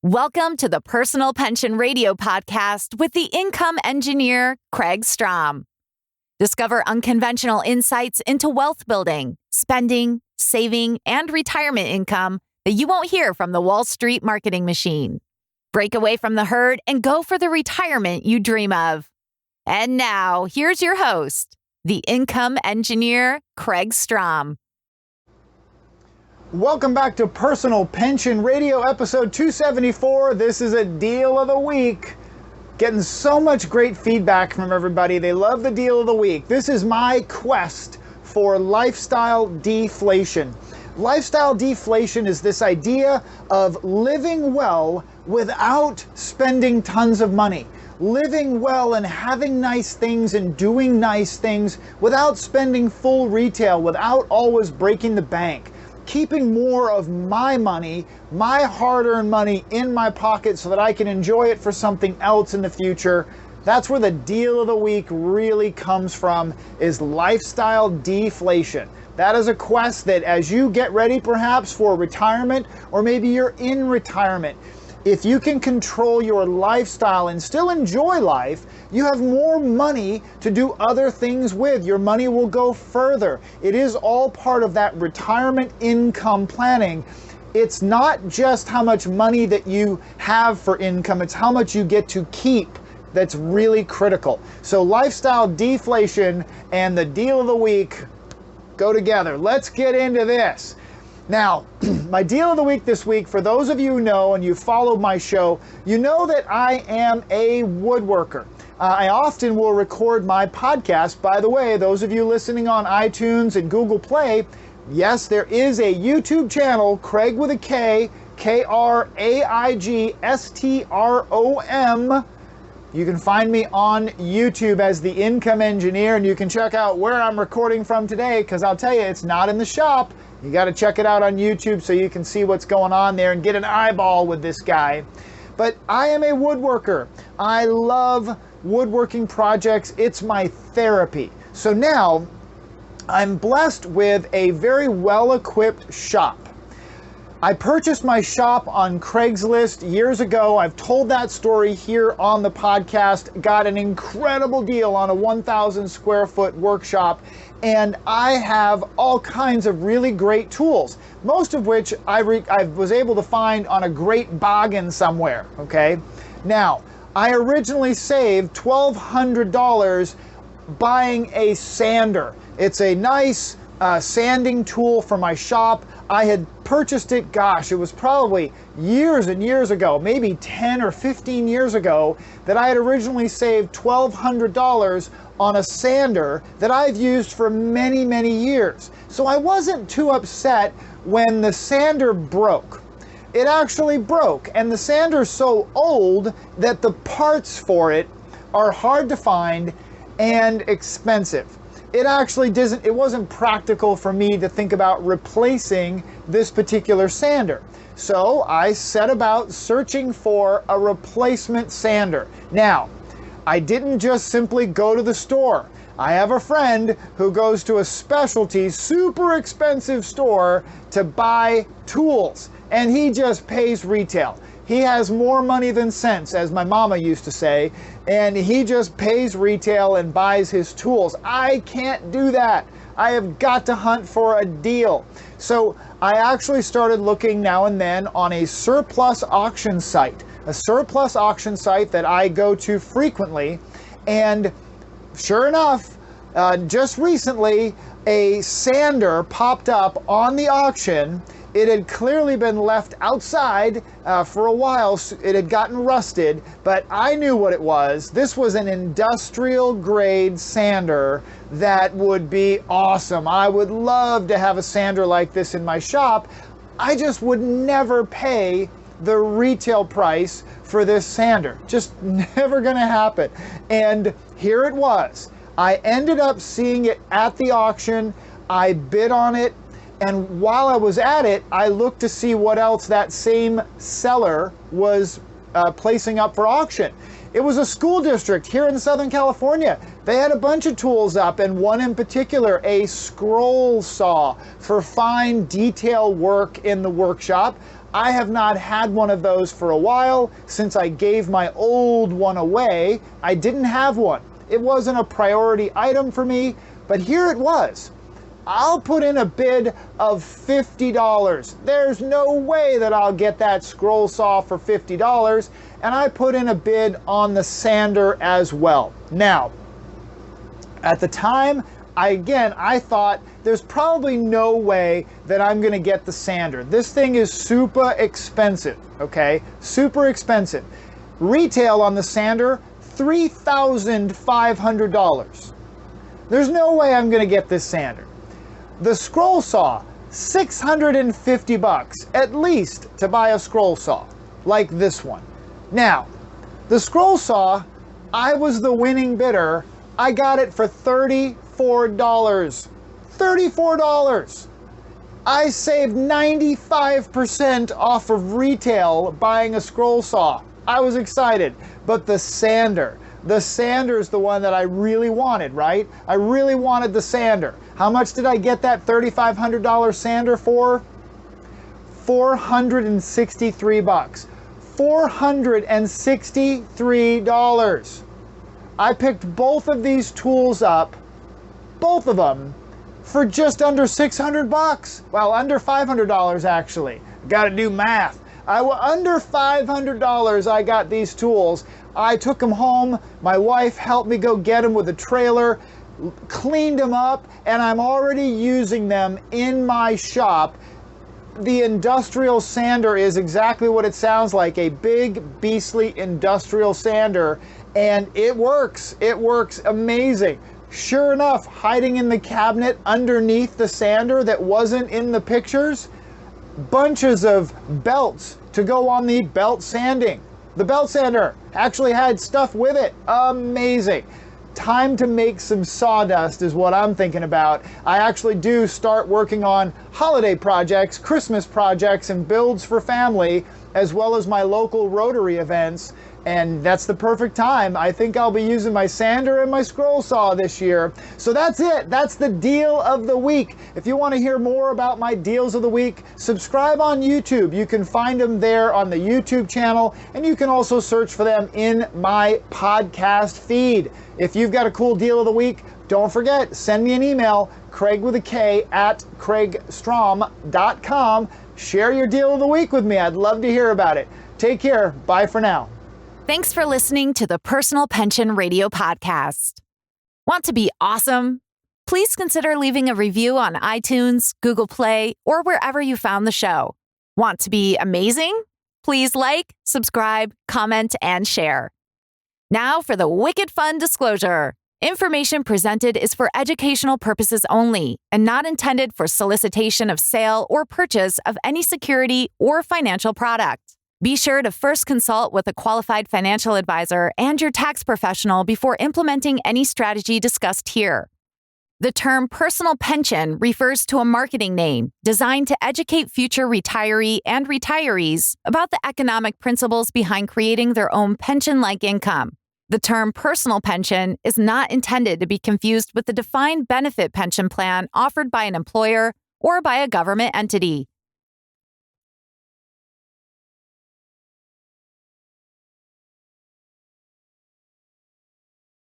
Welcome to the Personal Pension Radio Podcast with the income engineer, Craig Strom. Discover unconventional insights into wealth building, spending, saving, and retirement income that you won't hear from the Wall Street marketing machine. Break away from the herd and go for the retirement you dream of. And now, here's your host, the income engineer, Craig Strom. Welcome back to Personal Pension Radio, episode 274. This is a deal of the week. Getting so much great feedback from everybody. They love the deal of the week. This is my quest for lifestyle deflation. Lifestyle deflation is this idea of living well without spending tons of money. Living well and having nice things and doing nice things without spending full retail, without always breaking the bank. Keeping more of my money, my hard-earned money in my pocket so that I can enjoy it for something else in the future. That's where the deal of the week really comes from, is lifestyle deflation. That is a quest that as you get ready perhaps for retirement, or maybe you're in retirement, if you can control your lifestyle and still enjoy life, you have more money to do other things with. Your money will go further. It is all part of that retirement income planning. It's not just how much money that you have for income, it's how much you get to keep that's really critical. So lifestyle deflation and the deal of the week go together. Let's get into this. Now, my deal of the week this week, for those of you who know and you followed my show, you know that I am a woodworker. I often will record my podcast. By the way, those of you listening on iTunes and Google Play, yes, there is a YouTube channel, Craig with a K, Kraigstrom. You can find me on YouTube as the Income Engineer, and you can check out where I'm recording from today, because I'll tell you, it's not in the shop. You got to check it out on YouTube so you can see what's going on there and get an eyeball with this guy. But I am a woodworker. I love woodworking projects. It's my therapy. So now I'm blessed with a very well-equipped shop. I purchased my shop on Craigslist years ago. I've told that story here on the podcast. Got an incredible deal on a 1,000 square foot workshop. And I have all kinds of really great tools, most of which I was able to find on a great bargain somewhere, okay? Now, I originally saved $1,200 buying a sander. It's a nice sanding tool for my shop. I had purchased it, gosh, it was probably years and years ago, maybe 10 or 15 years ago, that I had originally saved $1,200 on a sander that I've used for many, many years. So I wasn't too upset when the sander broke. It actually broke, and the sander's so old that the parts for it are hard to find and expensive. It actually it wasn't practical for me to think about replacing this particular sander. So I set about searching for a replacement sander. Now, I didn't just simply go to the store. I have a friend who goes to a specialty, super expensive store to buy tools, and he just pays retail. He has more money than sense, as my mama used to say, and he just pays retail and buys his tools. I can't do that. I have got to hunt for a deal. So I actually started looking now and then on a surplus auction site that I go to frequently. And sure enough, just recently, a sander popped up on the auction. It had clearly been left outside for a while. It had gotten rusted, but I knew what it was. This was an industrial grade sander that would be awesome. I would love to have a sander like this in my shop. I just would never pay the retail price for this sander. Just never gonna happen. And here it was. I ended up seeing it at the auction. I bid on it. And while I was at it, I looked to see what else that same seller was placing up for auction. It was a school district here in Southern California. They had a bunch of tools up, and one in particular, a scroll saw for fine detail work in the workshop. I have not had one of those for a while. Since I gave my old one away, I didn't have one. It wasn't a priority item for me, but here it was. I'll put in a bid of $50. There's no way that I'll get that scroll saw for $50, and I put in a bid on the sander as well. Now, at the time, I thought there's probably no way that I'm going to get the sander. This thing is super expensive, okay? Super expensive. Retail on the sander, $3,500. There's no way I'm going to get this sander. The scroll saw, $650 at least to buy a scroll saw like this one. Now, the scroll saw, I was the winning bidder. I got it for $34. $34. I saved 95% off of retail buying a scroll saw. I was excited. But the sander is the one that I really wanted, right? I really wanted the sander. How much did I get that $3,500 sander for? $463. $463. I picked both of these tools up, both of them, for just under $600. Well, under $500 actually. Got to do math. Under $500 I got these tools. I took them home. My wife helped me go get them with a trailer, cleaned them up, and I'm already using them in my shop. The industrial sander is exactly what it sounds like, a big, beastly industrial sander, and it works. It works amazing. Sure enough, hiding in the cabinet underneath the sander that wasn't in the pictures, bunches of belts to go on the belt sanding. The belt sander actually had stuff with it. Amazing. Time to make some sawdust is what I'm thinking about. I actually do start working on holiday projects, Christmas projects, and builds for family, as well as my local Rotary events. And that's the perfect time. I think I'll be using my sander and my scroll saw this year. So that's it. That's the deal of the week. If you want to hear more about my deals of the week, subscribe on YouTube. You can find them there on the YouTube channel, and you can also search for them in my podcast feed. If you've got a cool deal of the week, don't forget, send me an email, Craig with a K at craigstrom.com. Share your deal of the week with me. I'd love to hear about it. Take care. Bye for now. Thanks for listening to the Personal Pension Radio Podcast. Want to be awesome? Please consider leaving a review on iTunes, Google Play, or wherever you found the show. Want to be amazing? Please like, subscribe, comment, and share. Now for the wicked fun disclosure. Information presented is for educational purposes only and not intended for solicitation of sale or purchase of any security or financial product. Be sure to first consult with a qualified financial advisor and your tax professional before implementing any strategy discussed here. The term personal pension refers to a marketing name designed to educate future retiree and retirees about the economic principles behind creating their own pension-like income. The term personal pension is not intended to be confused with the defined benefit pension plan offered by an employer or by a government entity.